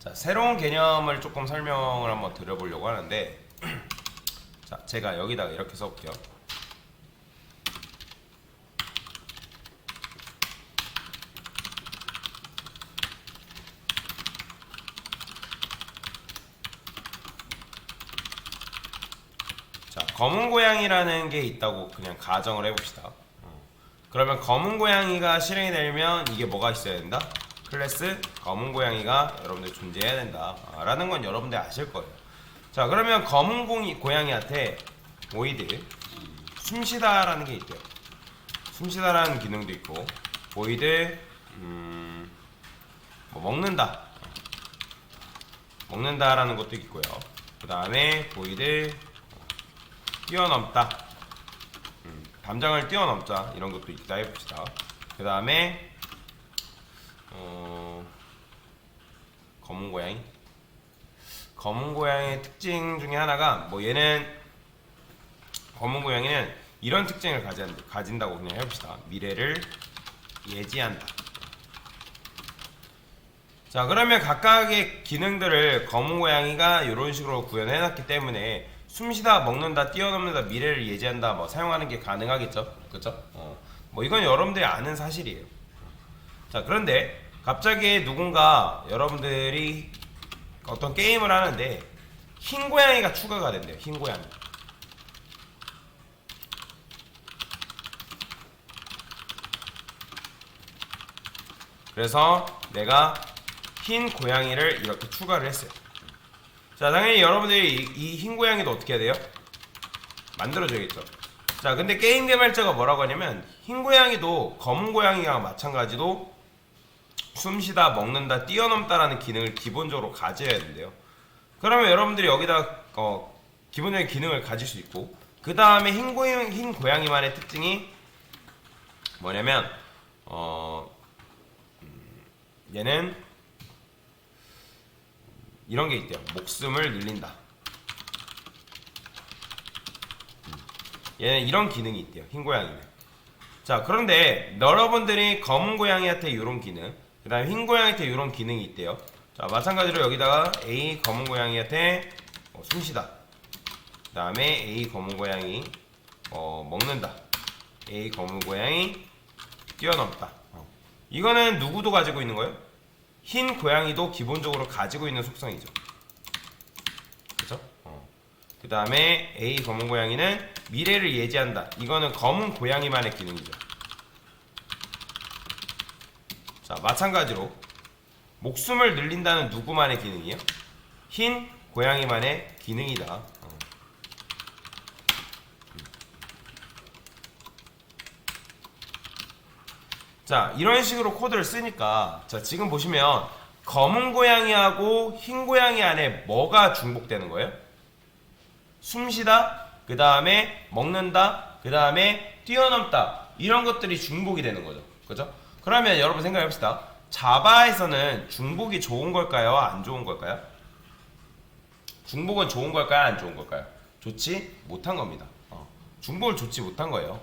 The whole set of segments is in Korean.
자, 새로운 개념을 조금 설명을 한번 드려보려고 하는데 자, 제가 여기다가 이렇게 써볼게요. 자, 검은 고양이라는 게 있다고 그냥 가정을 해봅시다. 그러면 검은 고양이가 실행이 되면 이게 뭐가 있어야 된다? 클래스 검은 고양이가 여러분들 존재해야 된다 라는 건 여러분들 아실 거예요. 자, 그러면 검은 고양이한테 void 숨쉬다 라는 게 있대요. 숨쉬다 라는 기능도 있고 void 뭐 먹는다 라는 것도 있고요. 그 다음에 void 뛰어넘다, 담장을 뛰어넘자 이런 것도 있다 해봅시다. 그 다음에 검은 고양이의 특징 중에 하나가 뭐 얘는 검은 고양이는 이런 특징을 가진다고 그냥 해봅시다. 미래를 예지한다. 자, 그러면 각각의 기능들을 검은 고양이가 이런 식으로 구현해놨기 때문에 숨쉬다, 먹는다, 뛰어넘는다, 미래를 예지한다 뭐 사용하는 게 가능하겠죠, 그렇죠? 뭐 이건 여러분들이 아는 사실이에요. 자, 그런데 갑자기 누군가 여러분들이 어떤 게임을 하는데 흰 고양이가 추가가 된대요. 흰 고양이. 그래서 내가 흰 고양이를 이렇게 추가를 했어요. 자, 당연히 여러분들이 이 흰 고양이도 어떻게 해야 돼요? 만들어줘야겠죠. 자, 근데 게임 개발자가 뭐라고 하냐면 흰 고양이도 검은 고양이와 마찬가지로 숨쉬다, 먹는다, 뛰어넘다라는 기능을 기본적으로 가져야 된대요. 그러면 여러분들이 여기다 기본적인 기능을 가질 수 있고, 그 다음에 흰 고양이만의 특징이 뭐냐면 얘는 이런 게 있대요. 목숨을 늘린다. 얘는 이런 기능이 있대요. 흰 고양이는. 자, 그런데 여러분들이 검은 고양이한테 이런 기능, 그 다음에 흰 고양이한테 이런 기능이 있대요. 자, 마찬가지로 여기다가 A 검은 고양이한테 숨쉬다, 그 다음에 A 검은 고양이 먹는다, A 검은 고양이 뛰어넘다. 이거는 누구도 가지고 있는 거예요? 흰 고양이도 기본적으로 가지고 있는 속성이죠. 그쵸? 그 다음에 A 검은 고양이는 미래를 예지한다. 이거는 검은 고양이만의 기능이죠. 자, 마찬가지로 목숨을 늘린다는 누구만의 기능이에요? 흰 고양이만의 기능이다. 자, 이런 식으로 코드를 쓰니까 자, 지금 보시면 검은 고양이하고 흰 고양이 안에 뭐가 중복되는 거예요? 숨쉬다, 그 다음에 먹는다, 그 다음에 뛰어넘다, 이런 것들이 중복이 되는 거죠. 그죠? 그러면 여러분 생각해 봅시다. 자바에서는 중복이 좋은 걸까요? 안 좋은 걸까요? 중복은 좋은 걸까요? 안 좋은 걸까요? 좋지 못한 겁니다. 중복을 좋지 못한 거예요.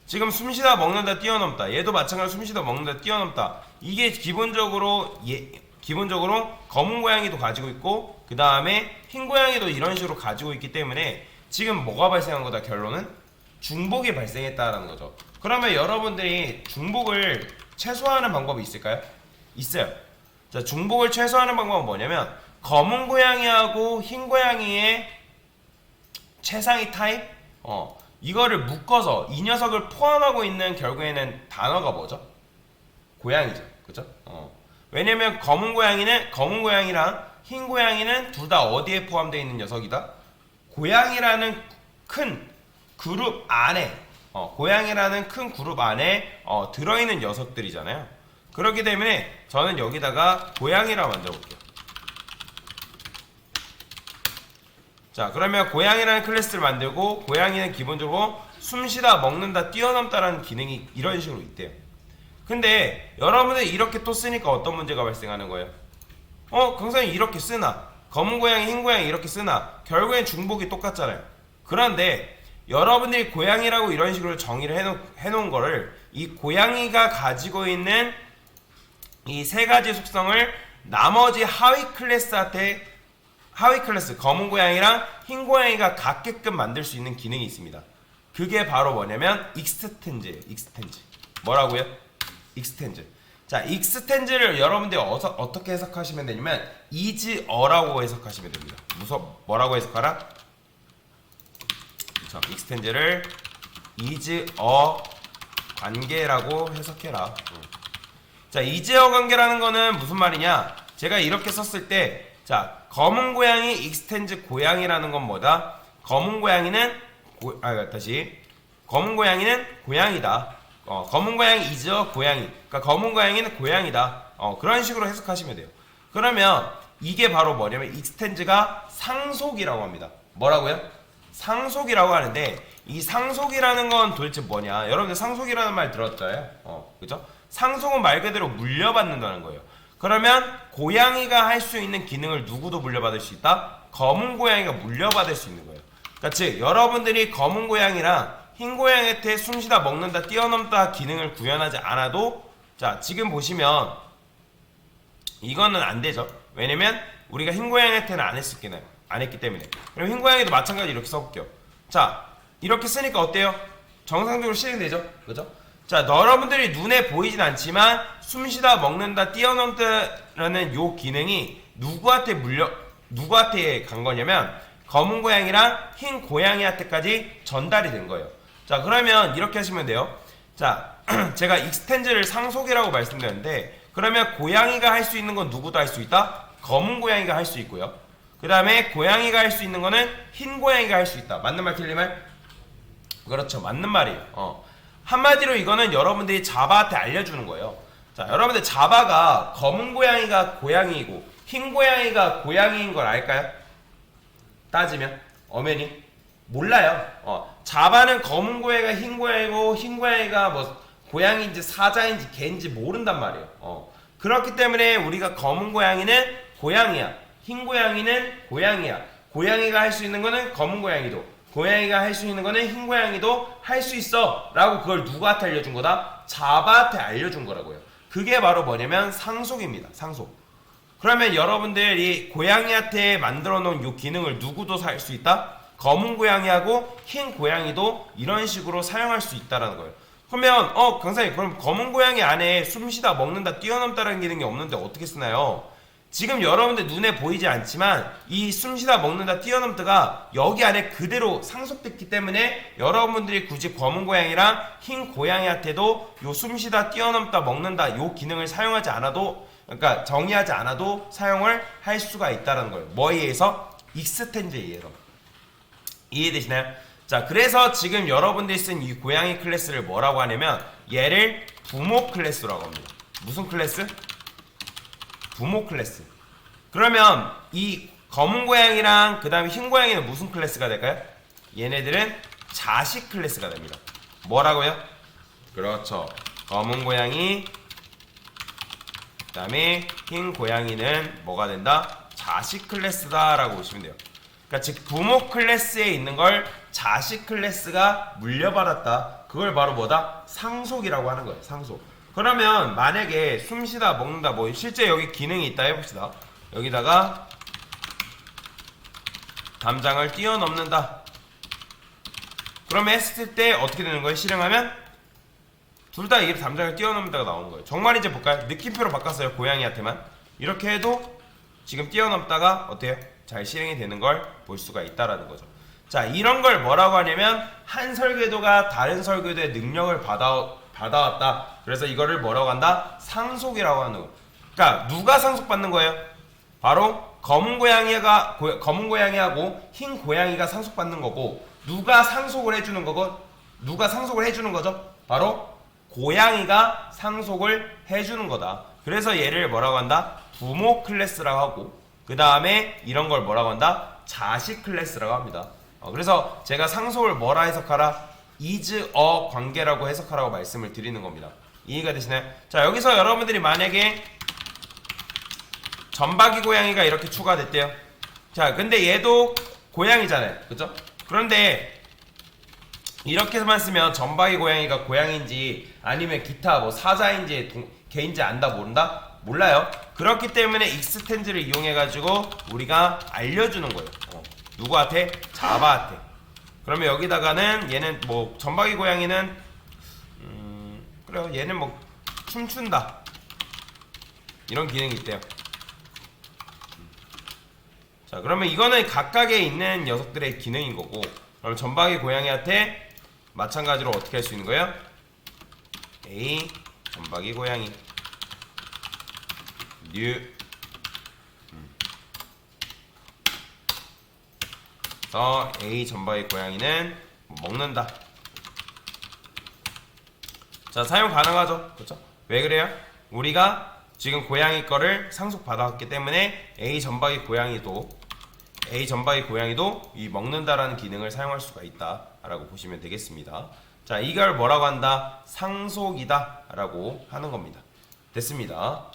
지금 숨쉬다, 먹는다, 뛰어넘다, 얘도 마찬가지로 숨쉬다, 먹는다, 뛰어넘다, 이게 기본적으로 검은 고양이도 가지고 있고 그 다음에 흰 고양이도 이런 식으로 가지고 있기 때문에 지금 뭐가 발생한 거다? 결론은 중복이 발생했다라는 거죠. 그러면 여러분들이 중복을 최소화하는 방법이 있을까요? 있어요. 자, 중복을 최소화하는 방법은 뭐냐면 검은 고양이하고 흰 고양이의 최상위 타입 이거를 묶어서 이 녀석을 포함하고 있는 결국에는 단어가 뭐죠? 고양이죠. 그죠? 왜냐면 검은 고양이랑 흰 고양이는 둘 다 어디에 포함되어 있는 녀석이다? 고양이라는 큰 그룹 안에 들어있는 녀석들이잖아요. 그렇기 때문에 저는 여기다가 고양이라 만들어 볼게요. 자, 그러면 고양이라는 클래스를 만들고 고양이는 기본적으로 숨쉬다, 먹는다, 뛰어넘다라는 기능이 이런 식으로 있대요. 근데 여러분들 이렇게 또 쓰니까 어떤 문제가 발생하는 거예요? 강사님 이렇게 쓰나? 검은 고양이, 흰 고양이 이렇게 쓰나? 결국엔 중복이 똑같잖아요. 그런데 여러분들이 고양이라고 이런 식으로 정의를 해놓은 거를 이 고양이가 가지고 있는 이 세 가지 속성을 나머지 하위 클래스한테 하위 클래스 검은 고양이랑 흰 고양이가 같게끔 만들 수 있는 기능이 있습니다. 그게 바로 뭐냐면 익스텐즈예요. 익스텐즈. 뭐라고요? 익스텐즈. 자, 익스텐즈를 여러분들이 어떻게 해석하시면 되냐면 is어라고 해석하시면 됩니다. 뭐라고 해석하라? 자, 익스텐즈를 is어 관계라고 해석해라. 자, is어 관계라는 거는 무슨 말이냐? 제가 이렇게 썼을 때, 자, 검은 고양이 익스텐즈 고양이라는 건 뭐다? 검은 고양이는 검은 고양이는 고양이다. 검은 고양이 is어 고양이. 그러니까 검은 고양이는 고양이다. 그런 식으로 해석하시면 돼요. 그러면 이게 바로 뭐냐면 익스텐즈가 상속이라고 합니다. 뭐라고요? 상속이라고 하는데 이 상속이라는 건 도대체 뭐냐? 여러분들 상속이라는 말 들었잖아요. 그죠? 상속은 말 그대로 물려받는다는 거예요. 그러면 고양이가 할 수 있는 기능을 누구도 물려받을 수 있다? 검은 고양이가 물려받을 수 있는 거예요. 그러니까 즉 여러분들이 검은 고양이랑 흰 고양이한테 숨쉬다 먹는다 뛰어넘다 기능을 구현하지 않아도, 자 지금 보시면 이거는 안 되죠. 왜냐면 우리가 흰 고양이한테는 안 했기 때문에. 그럼 흰 고양이도 마찬가지로 이렇게 써볼게요. 자 이렇게 쓰니까 어때요? 정상적으로 실행되죠? 그죠? 자, 여러분들이 눈에 보이진 않지만 숨쉬다 먹는다 뛰어넘다라는 요 기능이 누구한테 간 거냐면 검은 고양이랑 흰 고양이한테까지 전달이 된 거예요. 자, 그러면 이렇게 하시면 돼요. 자, 제가 익스텐즈를 상속이라고 말씀드렸는데, 그러면 고양이가 할 수 있는 건 누구도 할 수 있다? 검은 고양이가 할 수 있고요. 그 다음에 고양이가 할 수 있는 거는 흰 고양이가 할 수 있다. 맞는 말 틀린 말? 그렇죠, 맞는 말이에요. 한마디로 이거는 여러분들이 자바한테 알려주는 거예요. 자, 여러분들 자바가 검은 고양이가 고양이이고 흰 고양이가 고양이인 걸 알까요? 따지면 엄연히 몰라요. 자바는 검은 고양이가 흰 고양이고 흰 고양이가 뭐 고양이인지 사자인지 개인지 모른단 말이에요. 그렇기 때문에 우리가 검은 고양이는 고양이야, 흰 고양이는 고양이야. 고양이가 할 수 있는 거는 검은 고양이도, 고양이가 할 수 있는 거는 흰 고양이도 할 수 있어 라고 그걸 누구한테 알려준 거다? 자바한테 알려준 거라고요. 그게 바로 뭐냐면 상속입니다. 상속. 그러면 여러분들이 고양이한테 만들어 놓은 이 기능을 누구도 살 수 있다? 검은 고양이하고 흰 고양이도 이런 식으로 사용할 수 있다라는 거예요. 그러면 강사님, 그럼 검은 고양이 안에 숨쉬다 먹는다 뛰어넘다라는 기능이 없는데 어떻게 쓰나요? 지금 여러분들 눈에 보이지 않지만 이 숨쉬다 먹는다 뛰어넘다가 여기 안에 그대로 상속됐기 때문에 여러분들이 굳이 검은 고양이랑 흰 고양이한테도 요 숨쉬다 뛰어넘다 먹는다 요 기능을 사용하지 않아도, 그러니까 정의하지 않아도 사용을 할 수가 있다는 거예요. 뭐에 의해서? 익스텐즈에 의해서. 이해되시나요? 자, 그래서 지금 여러분들이 쓴 이 고양이 클래스를 뭐라고 하냐면 얘를 부모 클래스라고 합니다. 무슨 클래스? 부모 클래스. 그러면 이 검은 고양이랑 그 다음에 흰 고양이는 무슨 클래스가 될까요? 얘네들은 자식 클래스가 됩니다. 뭐라고요? 그렇죠. 검은 고양이 그 다음에 흰 고양이는 뭐가 된다? 자식 클래스다 라고 보시면 돼요. 그러니까 즉 부모 클래스에 있는 걸 자식 클래스가 물려받았다. 그걸 바로 뭐다? 상속이라고 하는 거예요. 상속. 그러면 만약에 숨쉬다 먹는다 뭐 실제 여기 기능이 있다 해봅시다. 여기다가 담장을 뛰어넘는다. 그러면 했을 때 어떻게 되는 거예요? 실행하면 둘 다 이게 담장을 뛰어넘는다가 나오는 거예요. 정말 이제 볼까요? 느낌표로 바꿨어요. 고양이한테만. 이렇게 해도 지금 뛰어넘다가 어때요? 잘 실행이 되는 걸 볼 수가 있다라는 거죠. 자, 이런 걸 뭐라고 하냐면 한 설계도가 다른 설계도의 능력을 받아왔다. 그래서 이거를 뭐라고 한다? 상속이라고 하는 거. 그러니까 누가 상속받는 거예요? 바로 검은 고양이하고 흰 고양이가 상속받는 거고, 누가 상속을 해주는 거고, 누가 상속을 해주는 거죠? 바로 고양이가 상속을 해주는 거다. 그래서 얘를 뭐라고 한다? 부모 클래스라고 하고, 그 다음에 이런 걸 뭐라고 한다? 자식 클래스라고 합니다. 그래서 제가 상속을 뭐라 해석하라? is어 관계라고 해석하라고 말씀을 드리는 겁니다. 이해가 되시나요? 자, 여기서 여러분들이 만약에 점박이 고양이가 이렇게 추가됐대요. 자, 근데 얘도 고양이잖아요. 그죠? 그런데 이렇게만 쓰면 점박이 고양이가 고양인지 아니면 기타 뭐 사자인지 개인지 안다 모른다? 몰라요. 그렇기 때문에 익스텐즈를 이용해 가지고 우리가 알려주는 거예요. 누구한테? 자바한테. 그러면 여기다가는 얘는 뭐 점박이 고양이는 그래요. 얘는 뭐 춤춘다 이런 기능이 있대요. 자, 그러면 이거는 각각에 있는 녀석들의 기능인 거고, 그럼 점박이 고양이한테 마찬가지로 어떻게 할 수 있는 거예요? A 점박이 고양이 new A 점박이 고양이는 먹는다. 자, 사용 가능하죠. 그렇죠? 왜 그래요? 우리가 지금 고양이 거를 상속 받아왔기 때문에 A 점박이 고양이도 이 먹는다라는 기능을 사용할 수가 있다라고 보시면 되겠습니다. 자, 이걸 뭐라고 한다? 상속이다 라고 하는 겁니다. 됐습니다.